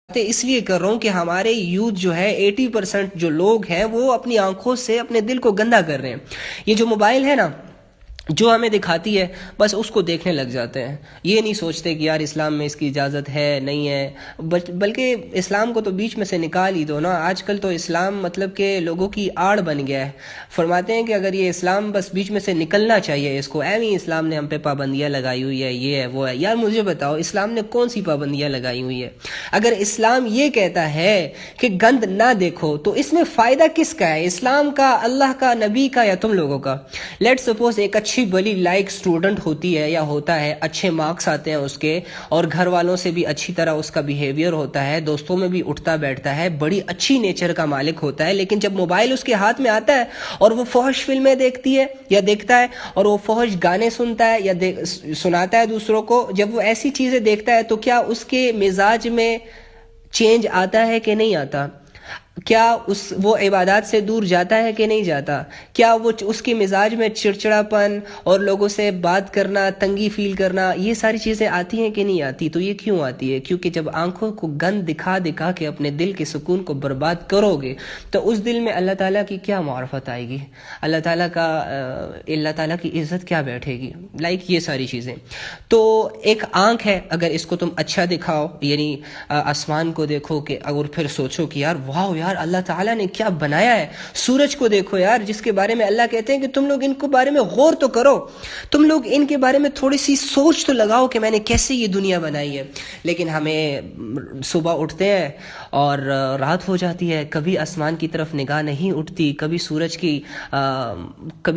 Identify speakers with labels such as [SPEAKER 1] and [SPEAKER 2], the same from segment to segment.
[SPEAKER 1] اس لیے کر رہا ہوں کہ ہمارے یوتھ جو ہے 80% جو لوگ ہیں وہ اپنی آنکھوں سے اپنے دل کو گندا کر رہے ہیں. یہ جو موبائل ہے نا جو ہمیں دکھاتی ہے بس اس کو دیکھنے لگ جاتے ہیں. یہ نہیں سوچتے کہ یار اسلام میں اس کی اجازت ہے نہیں ہے، بلکہ اسلام کو تو بیچ میں سے نکال ہی دو نا. آج کل تو اسلام مطلب کہ لوگوں کی آڑ بن گیا ہے. فرماتے ہیں کہ اگر یہ اسلام بس بیچ میں سے نکلنا چاہیے اس کو، ایویں اسلام نے ہم پہ پابندیاں لگائی ہوئی ہے، یہ ہے وہ ہے. یار مجھے بتاؤ اسلام نے کون سی پابندیاں لگائی ہوئی ہے؟ اگر اسلام یہ کہتا ہے کہ گند نہ دیکھو تو اس میں فائدہ کس کا ہے؟ اسلام کا، اللہ کا، نبی کا، یا تم لوگوں کا؟ لیٹ سپوز ایک اچھی بلی لائک اسٹوڈنٹ ہوتی ہے یا ہوتا ہے، اچھے مارکس آتے ہیں اس کے، اور گھر والوں سے بھی اچھی طرح اس کا بیہیویئر ہوتا ہے، دوستوں میں بھی اٹھتا بیٹھتا ہے، بڑی اچھی نیچر کا مالک ہوتا ہے. لیکن جب موبائل اس کے ہاتھ میں آتا ہے اور وہ فحش فلمیں دیکھتی ہے یا دیکھتا ہے، اور وہ فحش گانے سنتا ہے یا سناتا ہے دوسروں کو، جب وہ ایسی چیزیں دیکھتا ہے تو کیا اس کے مزاج میں چینج آتا ہے کہ نہیں آتا؟ کیا وہ عبادات سے دور جاتا ہے کہ نہیں جاتا؟ کیا وہ اس کے مزاج میں چڑچڑاپن اور لوگوں سے بات کرنا، تنگی فیل کرنا، یہ ساری چیزیں آتی ہیں کہ نہیں آتی؟ تو یہ کیوں آتی ہے؟ کیونکہ جب آنکھوں کو گند دکھا دکھا کے اپنے دل کے سکون کو برباد کرو گے تو اس دل میں اللہ تعالیٰ کی کیا معرفت آئے گی؟ اللہ تعالیٰ کی عزت کیا بیٹھے گی؟ یہ ساری چیزیں. تو ایک آنکھ ہے، اگر اس کو تم اچھا دکھاؤ، یعنی آسمان کو دیکھو کہ، اور پھر سوچو کہ یار واو یار اللہ تعالیٰ نے کیا بنایا ہے. سورج کو دیکھو یار، جس کے بارے میں اللہ کہتے ہیں کہ تم لوگ ان کو بارے میں غور تو کرو، تم لوگ ان کے بارے میں تھوڑی سی سوچ تو لگاؤ کہ میں نے کیسے یہ دنیا بنائی ہے. لیکن ہمیں صبح اٹھتے ہیں اور رات ہو جاتی ہے، کبھی آسمان کی طرف نگاہ نہیں اٹھتی، کبھی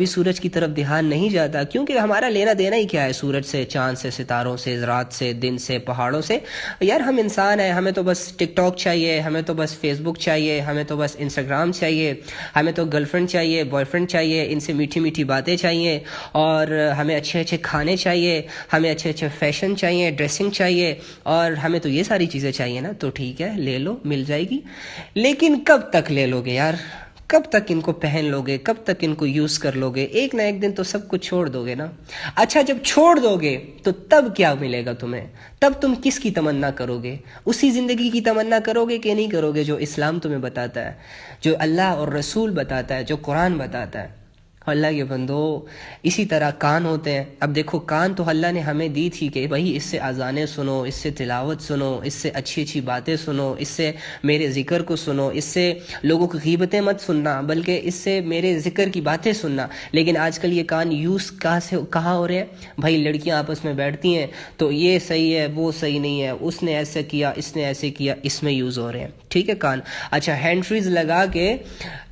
[SPEAKER 1] سورج کی طرف دھیان نہیں جاتا. کیونکہ ہمارا لینا دینا ہی کیا ہے سورج سے، چاند سے، ستاروں سے، رات سے، دن سے، پہاڑوں سے؟ یار ہم انسان ہیں، ہمیں تو بس ٹک ٹاک چاہیے، ہمیں تو بس فیس بک چاہیے، ہمیں تو بس انسٹاگرام چاہیے، ہمیں تو گرل فرینڈ چاہیے، بوائے فرینڈ چاہیے، ان سے میٹھی میٹھی باتیں چاہیے، اور ہمیں اچھے اچھے کھانے چاہیے، ہمیں اچھے اچھے فیشن چاہیے، ڈریسنگ چاہیے، اور ہمیں تو یہ ساری چیزیں چاہیے نا. تو ٹھیک ہے لے لو، مل جائے گی. لیکن کب تک لے لو گے یار؟ کب تک ان کو پہن لو گے؟ کب تک ان کو یوز کر لو گے؟ ایک نہ ایک دن تو سب کچھ چھوڑ دو گے نا. اچھا جب چھوڑ دو گے تو تب کیا ملے گا تمہیں؟ تب تم کس کی تمنا کرو گے؟ اسی زندگی کی تمنا کرو گے کہ نہیں کرو گے جو اسلام تمہیں بتاتا ہے، جو اللہ اور رسول بتاتا ہے، جو قرآن بتاتا ہے؟ اللہ کے بندو، اسی طرح کان ہوتے ہیں. اب دیکھو کان تو اللہ نے ہمیں دی تھی کہ بھائی اس سے اذانیں سنو، اس سے تلاوت سنو، اس سے اچھی اچھی باتیں سنو، اس سے میرے ذکر کو سنو، اس سے لوگوں کی غیبتیں مت سننا بلکہ اس سے میرے ذکر کی باتیں سننا. لیکن آج کل یہ کان یوز کہاں ہو رہے ہیں؟ بھائی لڑکیاں آپس میں بیٹھتی ہیں تو یہ صحیح ہے، وہ صحیح نہیں ہے، اس نے ایسے کیا، اس نے ایسے کیا، اس میں یوز ہو رہے ہیں. ٹھیک ہے کان. اچھا ہینڈ فریز لگا کے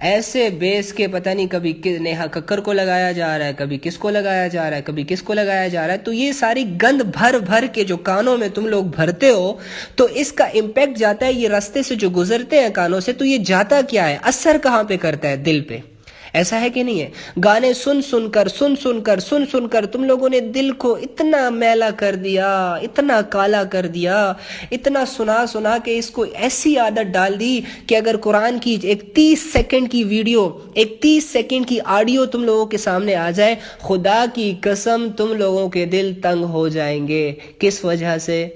[SPEAKER 1] ایسے بیس کے پتہ نہیں کبھی نیہا ککر کو لگایا جا رہا ہے، کبھی کس کو لگایا جا رہا ہے، کبھی کس کو لگایا جا رہا ہے. تو یہ ساری گند بھر بھر کے جو کانوں میں تم لوگ بھرتے ہو تو اس کا امپیکٹ جاتا ہے، یہ راستے سے جو گزرتے ہیں کانوں سے، تو یہ جاتا کیا ہے؟ اثر کہاں پہ کرتا ہے؟ دل پہ. ایسا ہے کہ نہیں ہے؟ گانے سن سن کر تم لوگوں نے دل کو اتنا میلا کر دیا، اتنا کالا کر دیا، اتنا سنا کہ اس کو ایسی عادت ڈال دی کہ اگر قرآن کی ایک 30 سیکنڈ کی ویڈیو، ایک 30 سیکنڈ کی آڈیو تم لوگوں کے سامنے آ جائے، خدا کی قسم تم لوگوں کے دل تنگ ہو جائیں گے. کس وجہ سے؟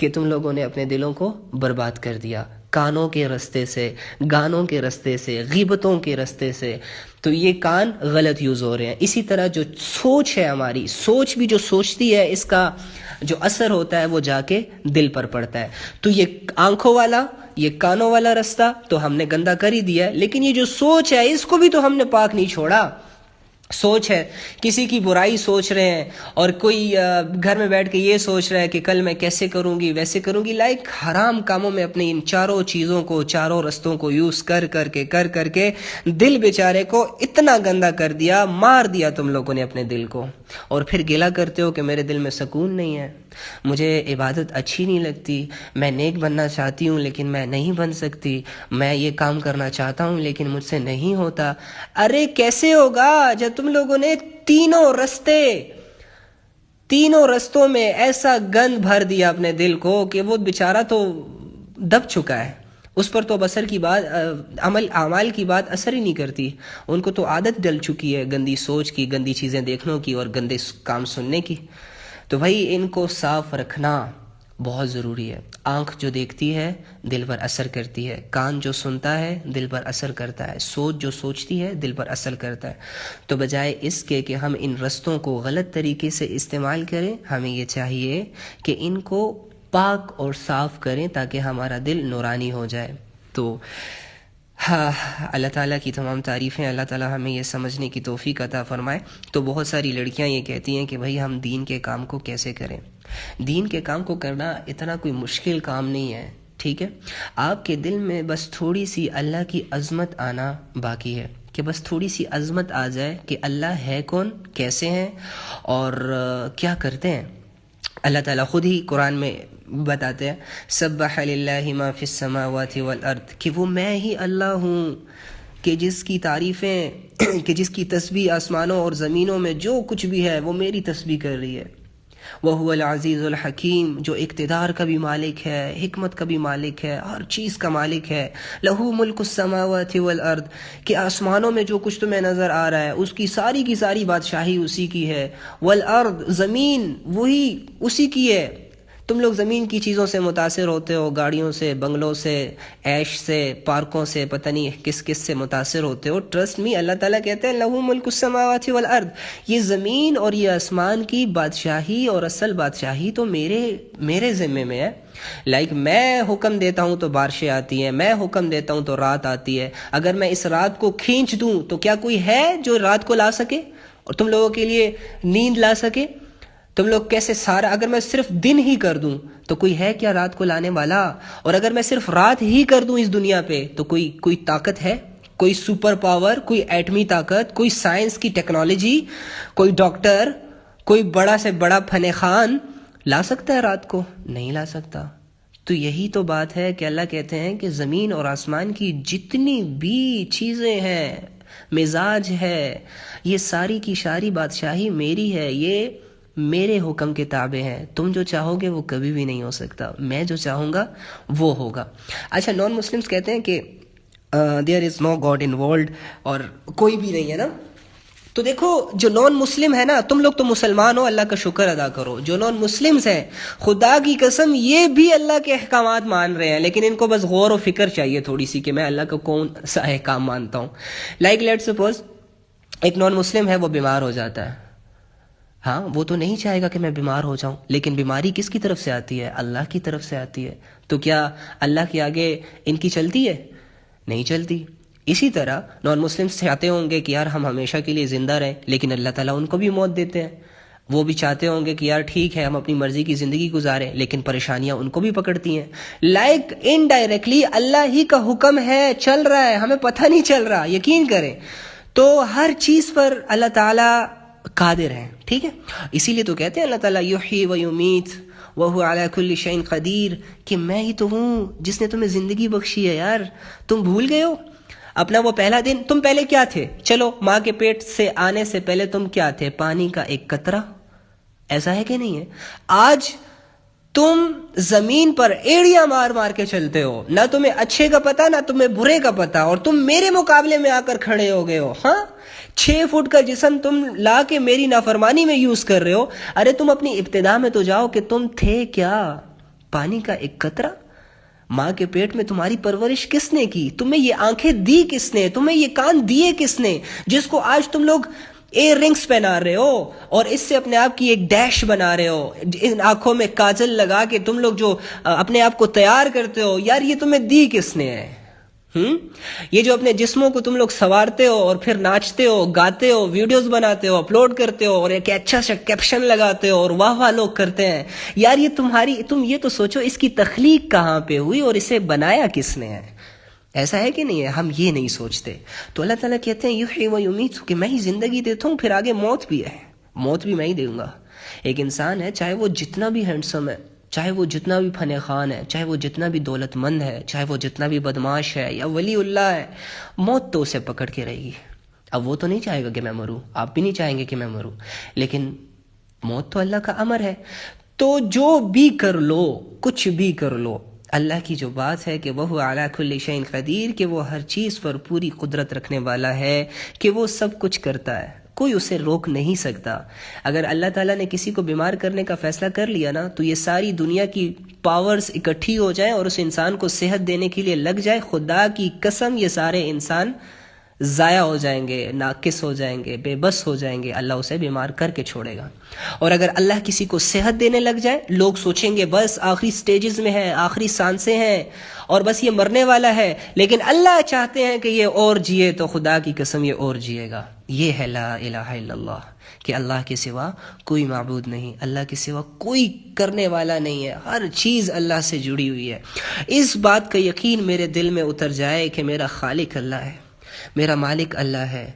[SPEAKER 1] کہ تم لوگوں نے اپنے دلوں کو برباد کر دیا کانوں کے رستے سے، گانوں کے رستے سے، غیبتوں کے رستے سے. تو یہ کان غلط یوز ہو رہے ہیں. اسی طرح جو سوچ ہے، ہماری سوچ بھی جو سوچتی ہے، اس کا جو اثر ہوتا ہے وہ جا کے دل پر پڑتا ہے. تو یہ آنکھوں والا، یہ کانوں والا رستہ تو ہم نے گندا کر ہی دیا ہے، لیکن یہ جو سوچ ہے اس کو بھی تو ہم نے پاک نہیں چھوڑا. سوچ ہے، کسی کی برائی سوچ رہے ہیں، اور کوئی گھر میں بیٹھ کے یہ سوچ رہا ہے کہ کل میں کیسے کروں گی، ویسے کروں گی. حرام کاموں میں اپنے ان چاروں چیزوں کو، چاروں رستوں کو یوز کر کے دل بیچارے کو اتنا گندا کر دیا، مار دیا تم لوگوں نے اپنے دل کو. اور پھر گلا کرتے ہو کہ میرے دل میں سکون نہیں ہے، مجھے عبادت اچھی نہیں لگتی، میں نیک بننا چاہتی ہوں لیکن میں نہیں بن سکتی، میں یہ کام کرنا چاہتا ہوں لیکن مجھ سے نہیں ہوتا. ارے کیسے ہوگا جب تم لوگوں نے تینوں رستوں میں ایسا گند بھر دیا اپنے دل کو کہ وہ بیچارہ تو دب چکا ہے. اس پر تو اثر کی بات، اعمال کی بات اثر ہی نہیں کرتی. ان کو تو عادت ڈل چکی ہے گندی سوچ کی، گندی چیزیں دیکھنے کی اور گندے کام سننے کی. تو بھائی ان کو صاف رکھنا، بہت ضروری ہے۔ آنکھ جو دیکھتی ہے دل پر اثر کرتی ہے، کان جو سنتا ہے دل پر اثر کرتا ہے، سوچ جو سوچتی ہے دل پر اثر کرتا ہے۔ تو بجائے اس کے کہ ہم ان رستوں کو غلط طریقے سے استعمال کریں، ہمیں یہ چاہیے کہ ان کو پاک اور صاف کریں تاکہ ہمارا دل نورانی ہو جائے۔ تو ہاں، اللہ تعالیٰ کی تمام تعریفیں، اللہ تعالیٰ ہمیں یہ سمجھنے کی توفیق عطا فرمائے۔ تو بہت ساری لڑکیاں یہ کہتی ہیں کہ بھائی ہم دین کے کام کو کیسے کریں؟ دین کے کام کو کرنا اتنا کوئی مشکل کام نہیں ہے، ٹھیک ہے؟ آپ کے دل میں بس تھوڑی سی اللہ کی عظمت آنا باقی ہے، کہ بس تھوڑی سی عظمت آ جائے کہ اللہ ہے کون، کیسے ہیں اور کیا کرتے ہیں۔ اللہ تعالیٰ خود ہی قرآن میں بتاتے ہیں سبح للہ ما فی السماوات والارض، کہ وہ میں ہی اللہ ہوں کہ جس کی تعریفیں کہ جس کی تسبیح آسمانوں اور زمینوں میں جو کچھ بھی ہے وہ میری تسبیح کر رہی ہے۔ وَهُوَ الْعَزِيزُ الْحَكِيمُ، جو اقتدار کا بھی مالک ہے، حکمت کا بھی مالک ہے، ہر چیز کا مالک ہے۔ لَهُ مُلْكُ السَّمَاوَاتِ وَالْأَرْضِ، کہ آسمانوں میں جو کچھ تمہیں نظر آ رہا ہے اس کی ساری بادشاہی اسی کی ہے۔ وَالْأَرْض، زمین وہی اسی کی ہے۔ تم لوگ زمین کی چیزوں سے متاثر ہوتے ہو، گاڑیوں سے، بنگلوں سے، عیش سے، پارکوں سے، پتہ نہیں کس سے متاثر ہوتے ہو۔ ٹرسٹ می، اللہ تعالیٰ کہتے ہیں لَهُ مُلْكُ السَّمَاوَاتِ وَالْأَرْضِ، یہ زمین اور یہ آسمان کی بادشاہی اور اصل بادشاہی تو میرے ذمے میں ہے۔ میں حکم دیتا ہوں تو بارشیں آتی ہیں، میں حکم دیتا ہوں تو رات آتی ہے۔ اگر میں اس رات کو کھینچ دوں تو کیا کوئی ہے جو رات کو لا سکے اور تم لوگوں کے لیے نیند لا سکے؟ تم لوگ کیسے اگر میں صرف دن ہی کر دوں تو کوئی ہے کیا رات کو لانے والا؟ اور اگر میں صرف رات ہی کر دوں اس دنیا پہ تو کوئی طاقت ہے، کوئی سپر پاور، کوئی ایٹمی طاقت، کوئی سائنس کی ٹیکنالوجی، کوئی ڈاکٹر، کوئی بڑا سے بڑا فن خان لا سکتا ہے رات کو؟ نہیں لا سکتا۔ تو یہی تو بات ہے کہ اللہ کہتے ہیں کہ زمین اور آسمان کی جتنی بھی چیزیں ہیں، مزاج ہے، یہ ساری کی ساری بادشاہی میری ہے، یہ میرے حکم کے تابع ہیں۔ تم جو چاہو گے وہ کبھی بھی نہیں ہو سکتا، میں جو چاہوں گا وہ ہوگا۔ اچھا، نان مسلمز کہتے ہیں کہ دیر از نو گاڈ انوالوڈ، اور کوئی بھی نہیں ہے نا۔ تو دیکھو، جو نان مسلم ہے نا، تم لوگ تو مسلمان ہو، اللہ کا شکر ادا کرو۔ جو نان مسلمز ہیں، خدا کی قسم یہ بھی اللہ کے احکامات مان رہے ہیں، لیکن ان کو بس غور و فکر چاہیے تھوڑی سی کہ میں اللہ کا کون سا احکام مانتا ہوں۔ لائک لیٹ سپوز ایک نان مسلم ہے، وہ بیمار ہو جاتا ہے۔ ہاں، وہ تو نہیں چاہے گا کہ میں بیمار ہو جاؤں، لیکن بیماری کس کی طرف سے آتی ہے؟ اللہ کی طرف سے آتی ہے۔ تو کیا اللہ کے آگے ان کی چلتی ہے؟ نہیں چلتی۔ اسی طرح نان مسلمس چاہتے ہوں گے کہ یار ہم ہمیشہ کے لیے زندہ رہیں، لیکن اللہ تعالیٰ ان کو بھی موت دیتے ہیں۔ وہ بھی چاہتے ہوں گے کہ یار ٹھیک ہے ہم اپنی مرضی کی زندگی گزاریں، لیکن پریشانیاں ان کو بھی پکڑتی ہیں۔ لائک انڈائریکٹلی اللہ ہی کا حکم ہے، چل رہا ہے، ہمیں پتہ نہیں چل رہا، یقین کریں۔ تو ہر چیز پر اللہ تعالیٰ قادر ہیں، ٹھیک ہے؟ اسی لیے تو کہتے ہیں اللہ تعالیٰ یحیی و یمیت وہو علی کل شیء قدیر، کہ میں ہی تو ہوں جس نے تمہیں زندگی بخشی ہے۔ یار تم بھول گئے ہو اپنا وہ پہلا دن؟ تم پہلے کیا تھے؟ چلو، ماں کے پیٹ سے آنے سے پہلے تم کیا تھے؟ پانی کا ایک قطرہ، ایسا ہے کہ نہیں ہے؟ آج تم زمین پر ایڑیاں مار مار کے چلتے ہو، نہ تمہیں اچھے کا پتہ نہ تمہیں برے کا پتہ، اور تم میرے مقابلے میں آ کر کھڑے ہو گئے ہو۔ ہاں، 6 فٹ کا جسم تم لا کے میری نافرمانی میں یوز کر رہے ہو۔ ارے تم اپنی ابتدا میں تو جاؤ کہ تم تھے کیا؟ پانی کا ایک قطرہ۔ ماں کے پیٹ میں تمہاری پرورش کس نے کی؟ تمہیں یہ آنکھیں دی کس نے؟ تمہیں یہ کان دیے کس نے؟ جس کو آج تم لوگ ایئر رنگز پہنا رہے ہو اور اس سے اپنے آپ کی ایک ڈیش بنا رہے ہو، ان آنکھوں میں کاجل لگا کے تم لوگ جو اپنے آپ کو تیار کرتے ہو، یار یہ تمہیں دی کس نے ہے؟ یہ جو اپنے جسموں کو تم لوگ سنوارتے ہو اور پھر ناچتے ہو، گاتے ہو، ویڈیوز بناتے ہو، اپلوڈ کرتے ہو اور ایک اچھا سا کیپشن لگاتے ہو اور واہ واہ لوگ کرتے ہیں، یار یہ تم یہ تو سوچو اس کی تخلیق کہاں پہ ہوئی اور اسے بنایا کس نے ہے؟ ایسا ہے کہ نہیں ہے؟ ہم یہ نہیں سوچتے۔ تو اللہ تعالیٰ کہتے ہیں یحیی و یمیت، کہ میں ہی زندگی دیتا ہوں، پھر آگے موت بھی ہے، موت بھی میں ہی دوں گا۔ ایک انسان ہے، چاہے وہ جتنا بھی ہینڈسم ہے، چاہے وہ جتنا بھی فن خان ہے، چاہے وہ جتنا بھی دولت مند ہے، چاہے وہ جتنا بھی بدماش ہے یا ولی اللہ ہے، موت تو اسے پکڑ کے رہے گی۔ اب وہ تو نہیں چاہے گا کہ میں مروں، آپ بھی نہیں چاہیں گے کہ میں مروں، لیکن موت تو اللہ کا امر ہے۔ تو جو بھی کر لو، کچھ بھی کر لو، اللہ کی جو بات ہے کہ وہ علی کل شیء قدیر، کہ وہ ہر چیز پر پوری قدرت رکھنے والا ہے، کہ وہ سب کچھ کرتا ہے، کوئی اسے روک نہیں سکتا. اگر اللہ تعالیٰ نے کسی کو بیمار کرنے کا فیصلہ کر لیا نا تو یہ ساری دنیا کی پاورز اکٹھی ہو جائیں اور اس انسان کو صحت دینے کے لیے لگ جائے, خدا کی قسم یہ سارے انسان ضائع ہو جائیں گے, ناقص ہو جائیں گے, بے بس ہو جائیں گے, اللہ اسے بیمار کر کے چھوڑے گا. اور اگر اللہ کسی کو صحت دینے لگ جائے, لوگ سوچیں گے بس آخری سٹیجز میں ہے, آخری سانسیں ہیں اور بس یہ مرنے والا ہے, لیکن اللہ چاہتے ہیں کہ یہ اور جیے, تو خدا کی قسم یہ اور جیے گا. یہ ہے لا الہ الا اللہ, کہ اللہ کے سوا کوئی معبود نہیں, اللہ کے سوا کوئی کرنے والا نہیں ہے, ہر چیز اللہ سے جڑی ہوئی ہے. اس بات کا یقین میرے دل میں اتر جائے کہ میرا خالق اللہ ہے, میرا مالک اللہ ہے,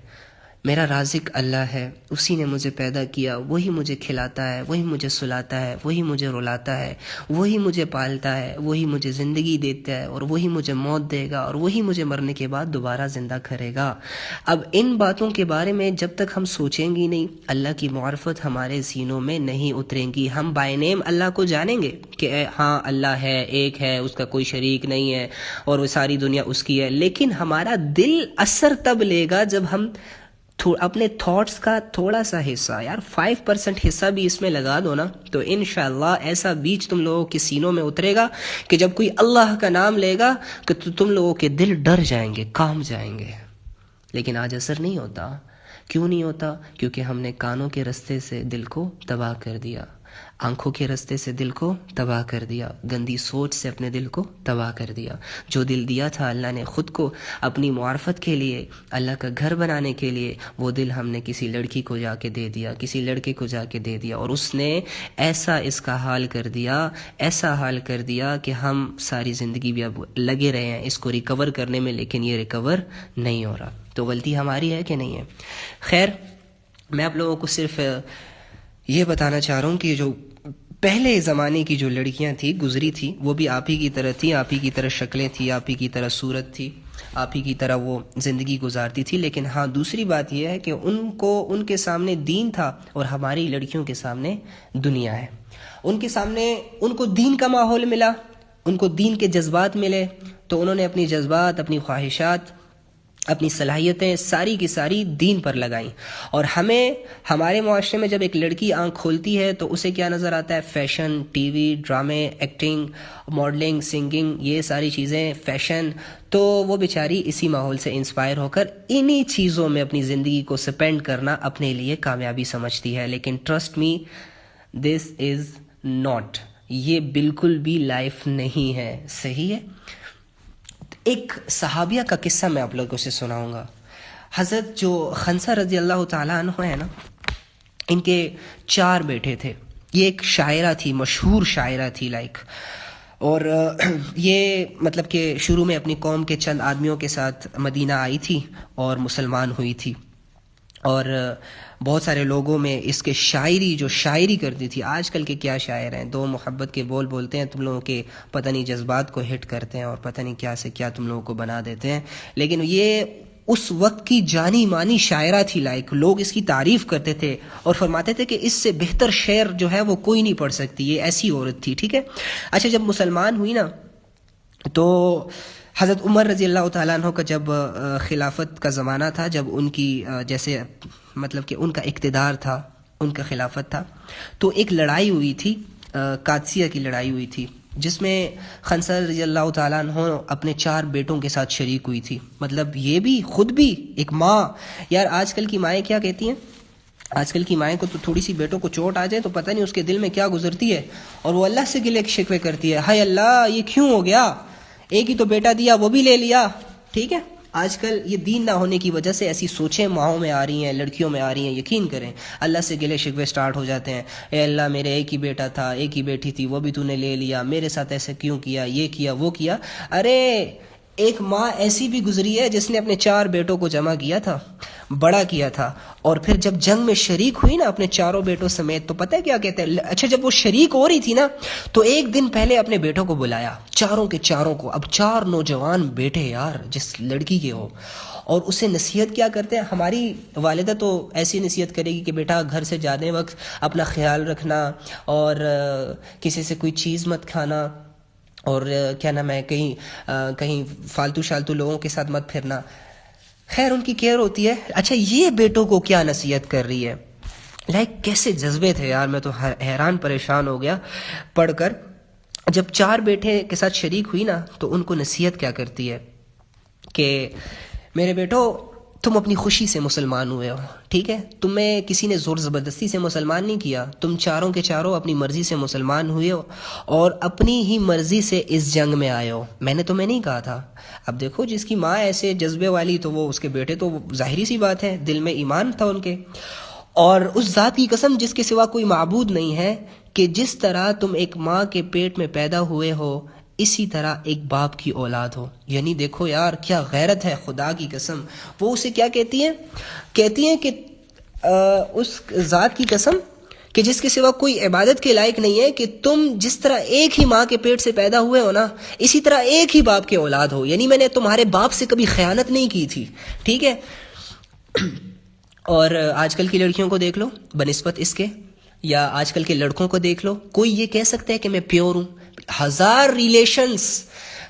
[SPEAKER 1] میرا رازق اللہ ہے, اسی نے مجھے پیدا کیا, وہی مجھے کھلاتا ہے, وہی مجھے سلاتا ہے, وہی مجھے رلاتا ہے, وہی مجھے پالتا ہے, وہی مجھے زندگی دیتا ہے, اور وہی مجھے موت دے گا, اور وہی مجھے مرنے کے بعد دوبارہ زندہ کرے گا. اب ان باتوں کے بارے میں جب تک ہم سوچیں گی نہیں, اللہ کی معرفت ہمارے سینوں میں نہیں اتریں گی. ہم بائی نیم اللہ کو جانیں گے کہ ہاں اللہ ہے, ایک ہے, اس کا کوئی شریک نہیں ہے, اور وہ ساری دنیا اس کی ہے, لیکن ہمارا دل اثر تب لے گا جب ہم اپنے تھاٹس کا تھوڑا سا حصہ, یار 5% حصہ بھی اس میں لگا دو نا, تو انشاءاللہ ایسا بیج تم لوگوں کے سینوں میں اترے گا کہ جب کوئی اللہ کا نام لے گا کہ تم لوگوں کے دل ڈر جائیں گے, کام جائیں گے. لیکن آج اثر نہیں ہوتا. کیوں نہیں ہوتا؟ کیونکہ ہم نے کانوں کے رستے سے دل کو تباہ کر دیا, آنکھوں کے رستے سے دل کو تباہ کر دیا, گندی سوچ سے اپنے دل کو تباہ کر دیا. جو دل دیا تھا اللہ نے خود کو اپنی معرفت کے لیے, اللہ کا گھر بنانے کے لیے, وہ دل ہم نے کسی لڑکی کو جا کے دے دیا, کسی لڑکے کو جا کے دے دیا, اور اس نے ایسا اس کا حال کر دیا, ایسا حال کر دیا کہ ہم ساری زندگی بھی اب لگے رہے ہیں اس کو ریکور کرنے میں, لیکن یہ ریکور نہیں ہو رہا. تو غلطی ہماری ہے کہ نہیں ہے؟ خیر, میں آپ لوگوں کو صرف یہ بتانا چاہ رہا ہوں کہ جو پہلے زمانے کی جو لڑکیاں تھیں, گزری تھیں, وہ بھی آپ ہی کی طرح تھیں, آپ ہی کی طرح شکلیں تھیں, آپ ہی کی طرح صورت تھی, آپ ہی کی طرح وہ زندگی گزارتی تھی. لیکن ہاں دوسری بات یہ ہے کہ ان کے سامنے دین تھا, اور ہماری لڑکیوں کے سامنے دنیا ہے. ان کے سامنے ان کو دین کا ماحول ملا, ان کو دین کے جذبات ملے, تو انہوں نے اپنی جذبات, اپنی خواہشات, اپنی صلاحیتیں ساری کی ساری دین پر لگائیں. اور ہمارے معاشرے میں جب ایک لڑکی آنکھ کھولتی ہے تو اسے کیا نظر آتا ہے؟ فیشن, ٹی وی, ڈرامے, ایکٹنگ, ماڈلنگ, سنگنگ, یہ ساری چیزیں, فیشن. تو وہ بیچاری اسی ماحول سے انسپائر ہو کر انہی چیزوں میں اپنی زندگی کو سپینڈ کرنا اپنے لیے کامیابی سمجھتی ہے. لیکن trust me, this is not, یہ بالکل بھی لائف نہیں ہے. صحیح ہے؟ ایک صحابیہ کا قصہ میں آپ لوگوں سے سناؤں گا. حضرت جو خنسہ رضی اللہ تعالیٰ عنہ ہے نا, ان کے 4 بیٹے تھے. یہ ایک شاعرہ تھی, مشہور شاعرہ تھی اور یہ مطلب کہ شروع میں اپنی قوم کے چند آدمیوں کے ساتھ مدینہ آئی تھی اور مسلمان ہوئی تھی, اور بہت سارے لوگوں میں اس کے شاعری کرتی تھی. آج کل کے کیا شاعر ہیں, 2 محبت کے بول بولتے ہیں, تم لوگوں کے پتہ نہیں جذبات کو ہٹ کرتے ہیں اور پتہ نہیں کیا سے کیا تم لوگوں کو بنا دیتے ہیں. لیکن یہ اس وقت کی جانی مانی شاعرہ تھی, لوگ اس کی تعریف کرتے تھے اور فرماتے تھے کہ اس سے بہتر شعر جو ہے وہ کوئی نہیں پڑھ سکتی, یہ ایسی عورت تھی. ٹھیک ہے. اچھا, جب مسلمان ہوئی نا تو حضرت عمر رضی اللہ تعالیٰ عنہ کا جب خلافت کا زمانہ تھا, جب ان کی جیسے مطلب کہ ان کا اقتدار تھا, ان کا خلافت تھا, تو ایک لڑائی ہوئی تھی, قادسیہ کی لڑائی ہوئی تھی, جس میں خنسہ رضی اللہ تعالیٰ عنہ اپنے 4 بیٹوں کے ساتھ شریک ہوئی تھی. مطلب یہ بھی خود بھی ایک ماں. یار آج کل کی مائیں کیا کہتی ہیں, آج کل کی مائیں کو تو تھوڑی سی بیٹوں کو چوٹ آ جائے تو پتہ نہیں اس کے دل میں کیا گزرتی ہے, اور وہ اللہ سے گلے شکوے کرتی ہے, ہائے اللہ یہ کیوں ہو گیا, ایک ہی تو بیٹا دیا وہ بھی لے لیا. ٹھیک ہے. آج کل یہ دین نہ ہونے کی وجہ سے ایسی سوچیں ماؤں میں آ رہی ہیں, لڑکیوں میں آ رہی ہیں. یقین کریں اللہ سے گلے شکوے سٹارٹ ہو جاتے ہیں, اے اللہ میرے ایک ہی بیٹا تھا, ایک ہی بیٹی تھی, وہ بھی تو نے لے لیا, میرے ساتھ ایسے کیوں کیا, یہ کیا وہ کیا. ارے ایک ماں ایسی بھی گزری ہے جس نے اپنے 4 بیٹوں کو جمع کیا تھا, بڑا کیا تھا, اور پھر جب جنگ میں شریک ہوئی نا اپنے 4 بیٹوں سمیت, تو پتہ ہے کیا کہتے ہیں, اچھا جب وہ شریک ہو رہی تھی نا تو ایک دن پہلے اپنے بیٹوں کو بلایا, 4 کے 4 کو. اب 4 نوجوان بیٹے یار جس لڑکی کے ہو, اور اسے نصیحت کیا کرتے ہیں. ہماری والدہ تو ایسی نصیحت کرے گی کہ بیٹا گھر سے جانے وقت اپنا خیال رکھنا, اور کسی سے کوئی چیز مت کھانا, اور کیا نام ہے کہیں فالتو شالتو لوگوں کے ساتھ مت پھرنا. خیر ان کی کیئر ہوتی ہے. اچھا یہ بیٹوں کو کیا نصیحت کر رہی ہے, کیسے جذبے تھے یار, میں تو حیران پریشان ہو گیا پڑھ کر. جب 4 بیٹے کے ساتھ شریک ہوئی نا تو ان کو نصیحت کیا کرتی ہے کہ میرے بیٹو تم اپنی خوشی سے مسلمان ہوئے ہو, ٹھیک ہے, تمہیں کسی نے زور زبردستی سے مسلمان نہیں کیا, تم چاروں کے چاروں اپنی مرضی سے مسلمان ہوئے ہو اور اپنی ہی مرضی سے اس جنگ میں آئے ہو, میں نے تمہیں نہیں کہا تھا. اب دیکھو جس کی ماں ایسے جذبے والی تو وہ اس کے بیٹے تو ظاہری سی بات ہے دل میں ایمان تھا ان کے. اور اس ذات کی قسم جس کے سوا کوئی معبود نہیں ہے کہ جس طرح تم ایک ماں کے پیٹ میں پیدا ہوئے ہو اسی طرح ایک باپ کی اولاد ہو. یعنی دیکھو یار کیا غیرت ہے, خدا کی قسم. وہ اسے کیا کہتی ہیں کہ اس ذات کی قسم کہ جس کے سوا کوئی عبادت کے لائق نہیں ہے کہ تم جس طرح ایک ہی ماں کے پیٹ سے پیدا ہوئے ہو نا اسی طرح ایک ہی باپ کے اولاد ہو. یعنی میں نے تمہارے باپ سے کبھی خیانت نہیں کی تھی, ٹھیک ہے. اور آج کل کی لڑکیوں کو دیکھ لو بنسبت اس کے, یا آج کل کے لڑکوں کو دیکھ لو, کوئی یہ کہہ سکتا ہے کہ میں پیور ہوں؟ 1000 ریلیشنز,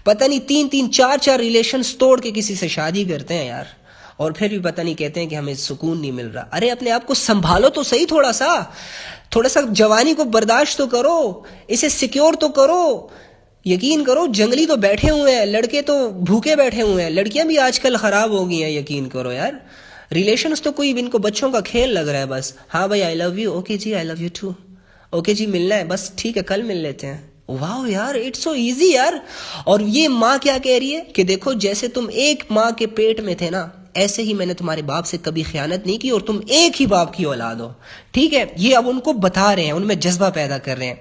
[SPEAKER 1] پتہ نہیں 3 4 ریلیشنز توڑ کے کسی سے شادی کرتے ہیں یار, اور پھر بھی پتہ نہیں کہتے ہیں کہ ہمیں سکون نہیں مل رہا. ارے اپنے آپ کو سنبھالو تو صحیح, تھوڑا سا جوانی کو برداشت تو کرو, اسے سیکیور تو کرو. یقین کرو جنگلی تو بیٹھے ہوئے ہیں, لڑکے تو بھوکے بیٹھے ہوئے ہیں, لڑکیاں بھی آج کل خراب ہو گئی ہیں. یقین کرو یار, ریلیشنز تو کوئی ان کو بچوں کا کھیل لگ رہا ہے. بس ہاں بھائی آئی لو یو, اوکے جی I love you too, okay جی ملنا ہے بس ٹھیک ہے کل مل لیتے ہیں. واو یار اٹس سو ایزی یار. اور یہ ماں کیا کہہ رہی ہے کہ دیکھو جیسے تم ایک ماں کے پیٹ میں تھے نا ایسے ہی میں نے تمہارے باپ سے کبھی خیانت نہیں کی اور تم ایک ہی باپ کی اولاد ہو, ٹھیک ہے. یہ اب ان کو بتا رہے ہیں, ان میں جذبہ پیدا کر رہے ہیں.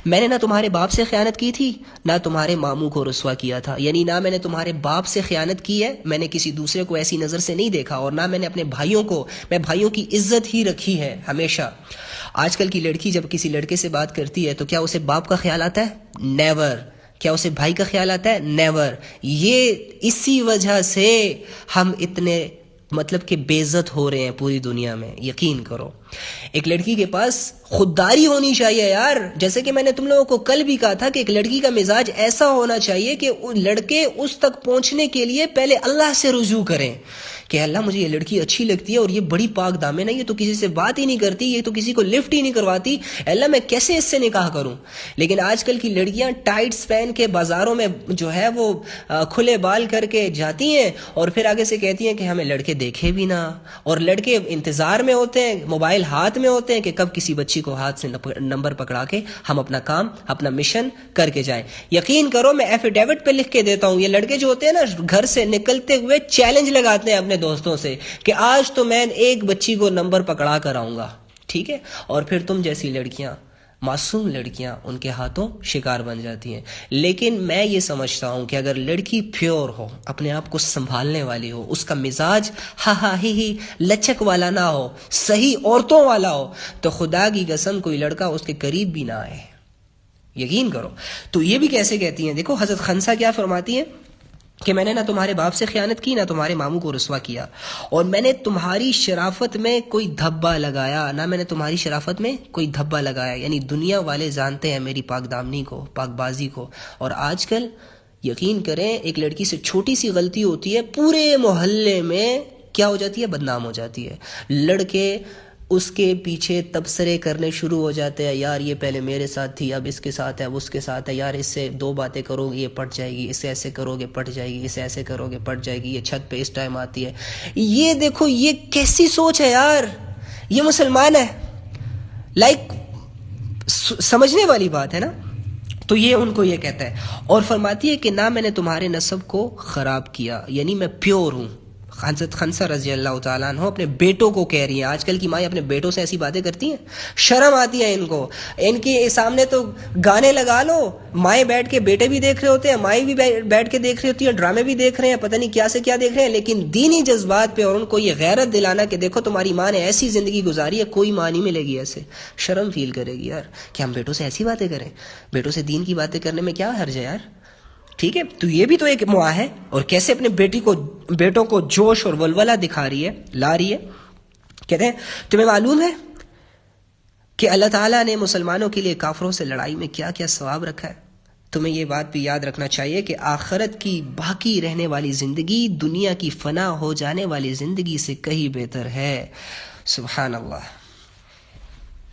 [SPEAKER 1] میں نے نہ تمہارے باپ سے خیانت کی تھی نہ تمہارے ماموں کو رسوا کیا تھا, یعنی نہ میں نے تمہارے باپ سے خیانت کی ہے, میں نے کسی دوسرے کو ایسی نظر سے نہیں دیکھا, اور نہ میں نے اپنے بھائیوں کی عزت ہی رکھی ہے ہمیشہ. آج کل کی لڑکی جب کسی لڑکے سے بات کرتی ہے تو کیا اسے باپ کا خیال آتا ہے؟ نیور. کیا اسے بھائی کا خیال آتا ہے؟ نیور. یہ اسی وجہ سے ہم اتنے کہ بے عزت ہو رہے ہیں پوری دنیا میں. یقین کرو ایک لڑکی کے پاس خودداری ہونی چاہیے یار. جیسے کہ میں نے تم لوگوں کو کل بھی کہا تھا کہ ایک لڑکی کا مزاج ایسا ہونا چاہیے کہ لڑکے اس تک پہنچنے کے لیے پہلے اللہ سے رجوع کریں کہ اللہ مجھے یہ لڑکی اچھی لگتی ہے اور یہ بڑی پاک دامن ہے, یہ تو کسی سے بات ہی نہیں کرتی, یہ تو کسی کو لفٹ ہی نہیں کرواتی, اللہ میں کیسے اس سے نکاح کروں. لیکن آج کل کی لڑکیاں ٹائٹس پہن کے بازاروں میں جو ہے وہ کھلے بال کر کے جاتی ہیں اور پھر آگے سے کہتی ہیں کہ ہمیں لڑکے دیکھے بھی نہ, اور لڑکے انتظار میں ہوتے ہیں, موبائل ہاتھ میں ہوتے ہیں کہ کب کسی بچی کو ہاتھ سے نمبر پکڑا کے ہم اپنا کام اپنا مشن کر کے جائیں. یقین کرو میں ایفیڈیوٹ پہ لکھ کے دیتا ہوں, یہ لڑکے جو ہوتے ہیں نا گھر سے نکلتے ہوئے چیلنج لگاتے ہیں اپنے دوستوں سے کہ آج تو میں ایک بچی کو نمبر پکڑا کر آؤں گا, ٹھیک ہے. اور پھر تم جیسی لڑکیاں, معصوم لڑکیاں ان کے ہاتھوں شکار بن جاتی ہیں. لیکن میں یہ سمجھتا ہوں کہ اگر لڑکی پیور ہو, اپنے آپ کو سنبھالنے والی ہو, اس کا مزاج ہی لچک والا نہ ہو, صحیح عورتوں والا ہو, تو خدا کی قسم کوئی لڑکا اس کے قریب بھی نہ آئے. یقین کرو. تو یہ بھی کیسے کہتی ہیں, دیکھو حضرت خنسا کیا فرماتی ہیں کہ میں نے نہ تمہارے باپ سے خیانت کی نہ تمہارے ماموں کو رسوا کیا, اور میں نے تمہاری شرافت میں کوئی دھبا لگایا, نہ میں نے تمہاری شرافت میں کوئی دھبا لگایا. یعنی دنیا والے جانتے ہیں میری پاک دامنی کو, پاک بازی کو. اور آج کل یقین کریں ایک لڑکی سے چھوٹی سی غلطی ہوتی ہے پورے محلے میں کیا ہو جاتی ہے, بدنام ہو جاتی ہے. لڑکے اس کے پیچھے تبصرے کرنے شروع ہو جاتے ہیں, یار یہ پہلے میرے ساتھ تھی اب اس کے ساتھ ہے, اب اس کے ساتھ ہے, یار اس سے 2 باتیں کرو گے یہ پٹ جائے گی, اسے ایسے کرو گے پٹ جائے گی, اسے ایسے کرو گے پٹ جائے گی, یہ چھت پہ اس ٹائم آتی ہے. یہ دیکھو یہ کیسی سوچ ہے یار, یہ مسلمان ہے؟ سمجھنے والی بات ہے نا. تو یہ ان کو یہ کہتا ہے, اور فرماتی ہے کہ نہ میں نے تمہارے نسب کو خراب کیا, یعنی میں پیور ہوں. حضرت خنسا رضی اللہ تعالیٰ عنہ اپنے بیٹوں کو کہہ رہی ہیں. آج کل کی مائیں اپنے بیٹوں سے ایسی باتیں کرتی ہیں, شرم آتی ہے ان کو. ان کے سامنے تو گانے لگا لو, مائیں بیٹھ کے بیٹے بھی دیکھ رہے ہوتے ہیں, مائیں بھی بیٹھ کے دیکھ رہی ہوتی ہیں, ڈرامے بھی دیکھ رہے ہیں, پتہ نہیں کیا سے کیا دیکھ رہے ہیں. لیکن دینی جذبات پہ اور ان کو یہ غیرت دلانا کہ دیکھو تمہاری ماں نے ایسی زندگی گزاری ہے, کوئی ماں نہیں ملے گی ایسے. شرم فیل کرے گی یار کہ ہم بیٹوں سے ایسی باتیں کریں. بیٹوں سے دین کی باتیں کرنے میں کیا حرج ہے یار, ٹھیک ہے. تو یہ بھی تو ایک ماں ہے, اور کیسے اپنے بیٹوں کو جوش اور ولولہ دکھا رہی ہے, لا رہی ہے. کہتے ہیں تمہیں معلوم ہے کہ اللہ تعالیٰ نے مسلمانوں کے لیے کافروں سے لڑائی میں کیا کیا ثواب رکھا ہے؟ تمہیں یہ بات بھی یاد رکھنا چاہیے کہ آخرت کی باقی رہنے والی زندگی دنیا کی فنا ہو جانے والی زندگی سے کہیں بہتر ہے۔ سبحان اللہ۔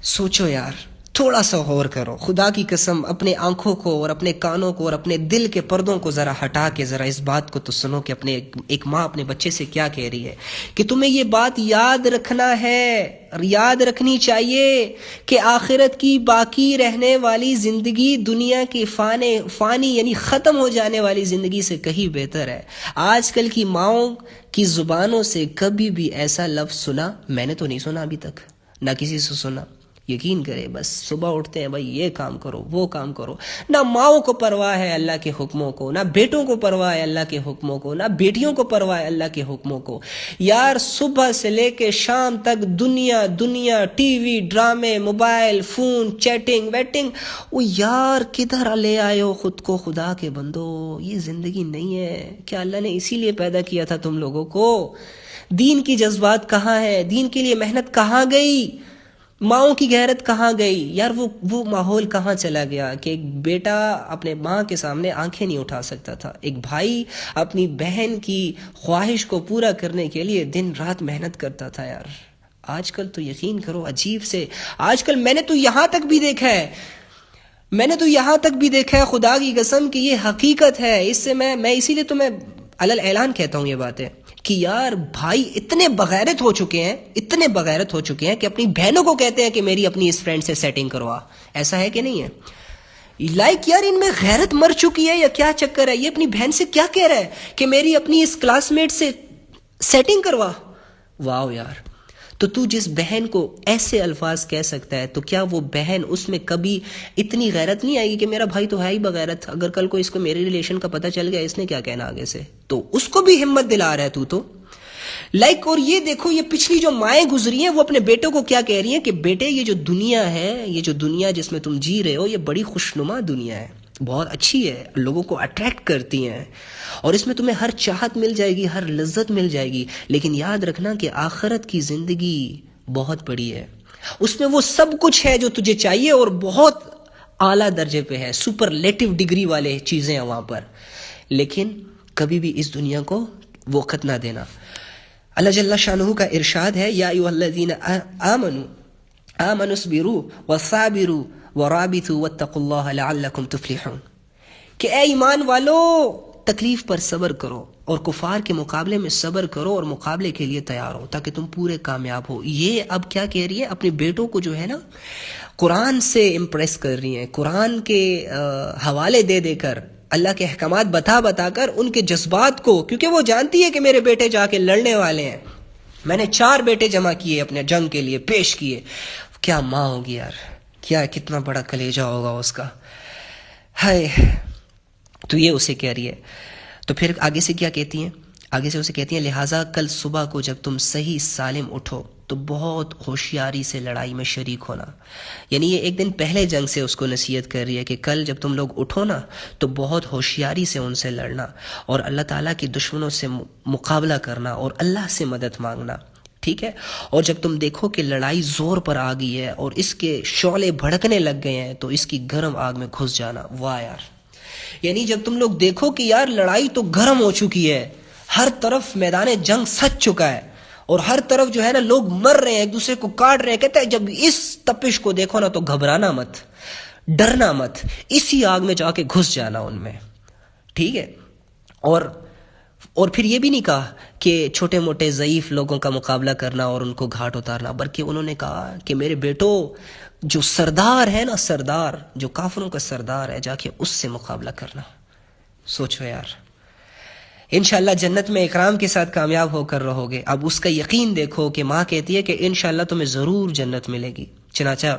[SPEAKER 1] سوچو یار، تھوڑا سا غور کرو، خدا کی قسم اپنے آنکھوں کو اور اپنے کانوں کو اور اپنے دل کے پردوں کو ذرا ہٹا کے ذرا اس بات کو تو سنو کہ ایک ماں اپنے بچے سے کیا کہہ رہی ہے، کہ تمہیں یہ بات یاد رکھنا ہے، یاد رکھنی چاہیے کہ آخرت کی باقی رہنے والی زندگی دنیا کی فانی یعنی ختم ہو جانے والی زندگی سے کہیں بہتر ہے۔ آج کل کی ماؤں کی زبانوں سے کبھی بھی ایسا لفظ سنا؟ میں نے تو نہیں سنا ابھی تک، نہ کسی سے سنا۔ یقین کرے، بس صبح اٹھتے ہیں بھائی یہ کام کرو وہ کام کرو، نہ ماؤں کو پرواہ ہے اللہ کے حکموں کو، نہ بیٹوں کو پرواہ ہے اللہ کے حکموں کو، نہ بیٹیوں کو پرواہ ہے اللہ کے حکموں کو۔ یار صبح سے لے کے شام تک دنیا ٹی وی، ڈرامے، موبائل فون، چیٹنگ ویٹنگ، وہ یار کدھر لے آئے ہو خود کو خدا کے بندو؟ یہ زندگی نہیں ہے کیا؟ اللہ نے اسی لیے پیدا کیا تھا تم لوگوں کو؟ دین کی جذبات کہاں ہے؟ دین کے لیے محنت کہاں گئی؟ ماؤں کی غیرت کہاں گئی؟ یار وہ ماحول کہاں چلا گیا کہ ایک بیٹا اپنے ماں کے سامنے آنکھیں نہیں اٹھا سکتا تھا، ایک بھائی اپنی بہن کی خواہش کو پورا کرنے کے لیے دن رات محنت کرتا تھا۔ یار آج کل تو یقین کرو عجیب سے، آج کل میں نے تو یہاں تک بھی دیکھا ہے خدا کی قسم کہ یہ حقیقت ہے۔ اس سے میں اسی لیے تو میں علل اعلان کہتا ہوں یہ باتیں کہ یار بھائی اتنے بغیرت ہو چکے ہیں کہ اپنی بہنوں کو کہتے ہیں کہ میری اپنی اس فرینڈ سے سیٹنگ کروا۔ ایسا ہے کہ نہیں ہے؟ یار ان میں غیرت مر چکی ہے یا کیا چکر ہے؟ یہ اپنی بہن سے کیا کہہ رہا ہے کہ میری اپنی اس کلاس میٹ سے سیٹنگ کروا۔ واو یار، تو جس بہن کو ایسے الفاظ کہہ سکتا ہے تو کیا وہ بہن اس میں کبھی اتنی غیرت نہیں آئے گی کہ میرا بھائی تو ہے ہی بغیرت، اگر کل کو اس کو میرے ریلیشن کا پتہ چل گیا اس نے کیا کہنا آگے سے، تو اس کو بھی ہمت دلا رہا ہے تو اور یہ دیکھو یہ پچھلی جو مائیں گزری ہیں وہ اپنے بیٹوں کو کیا کہہ رہی ہیں کہ بیٹے یہ جو دنیا ہے، یہ جو دنیا جس میں تم جی رہے ہو یہ بڑی خوشنما دنیا ہے، بہت اچھی ہے، لوگوں کو اٹریکٹ کرتی ہیں اور اس میں تمہیں ہر چاہت مل جائے گی، ہر لذت مل جائے گی، لیکن یاد رکھنا کہ آخرت کی زندگی بہت بڑی ہے، اس میں وہ سب کچھ ہے جو تجھے چاہیے اور بہت اعلیٰ درجے پہ ہے، سپرلیٹو ڈگری والے چیزیں ہیں وہاں پر، لیکن کبھی بھی اس دنیا کو وقت نہ دینا۔ اللہ جل شانہ کا ارشاد ہے، یا ایھا الذین آمنوا اصبروا وصابروا ورابطوا واتقوا اللہ لعلکم تفلحون، کہ اے ایمان والو تکلیف پر صبر کرو اور کفار کے مقابلے میں صبر کرو اور مقابلے کے لیے تیار ہو تاکہ تم پورے کامیاب ہو۔ یہ اب کیا کہہ رہی ہے؟ اپنے بیٹوں کو جو ہے نا قرآن سے امپریس کر رہی ہیں، قرآن کے حوالے دے کر، اللہ کے احکامات بتا کر ان کے جذبات کو، کیونکہ وہ جانتی ہے کہ میرے بیٹے جا کے لڑنے والے ہیں، میں نے 4 بیٹے جمع کیے اپنے جنگ کے لیے پیش کیے۔ کیا ماں ہوگی یار، کیا کتنا بڑا کلیجہ ہوگا اس کا، ہائے۔ تو یہ اسے کہہ رہی ہے، تو پھر آگے سے کیا کہتی ہیں؟ آگے سے اسے کہتی ہیں لہٰذا کل صبح کو جب تم صحیح سالم اٹھو تو بہت ہوشیاری سے لڑائی میں شریک ہونا، یعنی یہ ایک دن پہلے جنگ سے اس کو نصیحت کر رہی ہے کہ کل جب تم لوگ اٹھو نا تو بہت ہوشیاری سے ان سے لڑنا اور اللہ تعالیٰ کی دشمنوں سے مقابلہ کرنا اور اللہ سے مدد مانگنا، ٹھیک ہے؟ اور جب تم دیکھو کہ لڑائی زور پر آ گئی ہے اور اس کے شعلے بھڑکنے لگ گئے ہیں تو اس کی گرم آگ میں گھس جانا۔ واہ یار، یعنی جب تم لوگ دیکھو کہ یار لڑائی تو گرم ہو چکی ہے، ہر طرف میدان جنگ سج چکا ہے اور ہر طرف جو ہے نا لوگ مر رہے ہیں، ایک دوسرے کو کاٹ رہے ہیں، کہتے ہیں جب اس تپش کو دیکھو نا تو گھبرانا مت، ڈرنا مت، اسی آگ میں جا کے گھس جانا ان میں، ٹھیک ہے؟ اور پھر یہ بھی نہیں کہا کہ چھوٹے موٹے ضعیف لوگوں کا مقابلہ کرنا اور ان کو گھاٹ اتارنا، بلکہ انہوں نے کہا کہ میرے بیٹو جو سردار ہے نا، سردار جو کافروں کا سردار ہے، جا کے اس سے مقابلہ کرنا۔ سوچو یار، انشاءاللہ جنت میں اکرام کے ساتھ کامیاب ہو کر رہو گے۔ اب اس کا یقین دیکھو کہ ماں کہتی ہے کہ انشاءاللہ تمہیں ضرور جنت ملے گی۔ چنانچہ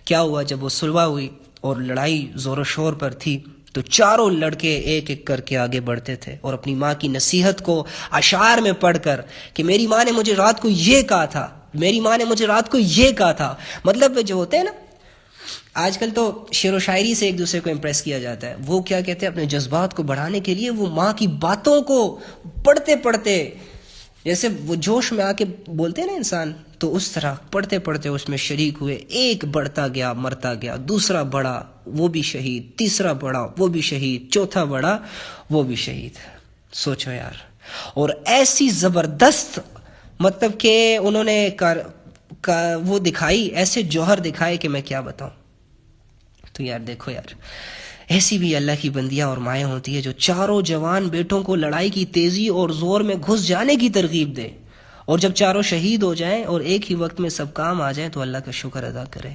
[SPEAKER 1] کیا ہوا، جب وہ صلح ہوئی اور لڑائی زور و شور پر تھی تو چاروں لڑکے ایک ایک کر کے آگے بڑھتے تھے اور اپنی ماں کی نصیحت کو اشعار میں پڑھ کر کہ میری ماں نے مجھے رات کو یہ کہا تھا، میری ماں نے مجھے رات کو یہ کہا تھا، مطلب جو ہوتے ہیں نا آج کل تو شعر و شاعری سے ایک دوسرے کو امپریس کیا جاتا ہے، وہ کیا کہتے ہیں اپنے جذبات کو بڑھانے کے لیے وہ ماں کی باتوں کو پڑھتے جیسے وہ جوش میں آ کے بولتے ہیں نا انسان، تو اس طرح پڑھتے پڑھتے اس میں شریک ہوئے، ایک بڑھتا گیا مرتا گیا، دوسرا بڑھا وہ بھی شہید، تیسرا بڑھا وہ بھی شہید، چوتھا بڑھا وہ بھی شہید. سوچو یار. اور ایسی زبردست مطلب کہ انہوں نے وہ دکھائی، ایسے جوہر دکھائے کہ میں کیا بتاؤں. تو یار دیکھو یار، ایسی بھی اللہ کی بندیاں اور مائیں ہوتی ہے جو چاروں جوان بیٹوں کو لڑائی کی تیزی اور زور میں گھس جانے کی ترغیب دے، اور جب چاروں شہید ہو جائیں اور ایک ہی وقت میں سب کام آ جائیں تو اللہ کا شکر ادا کریں.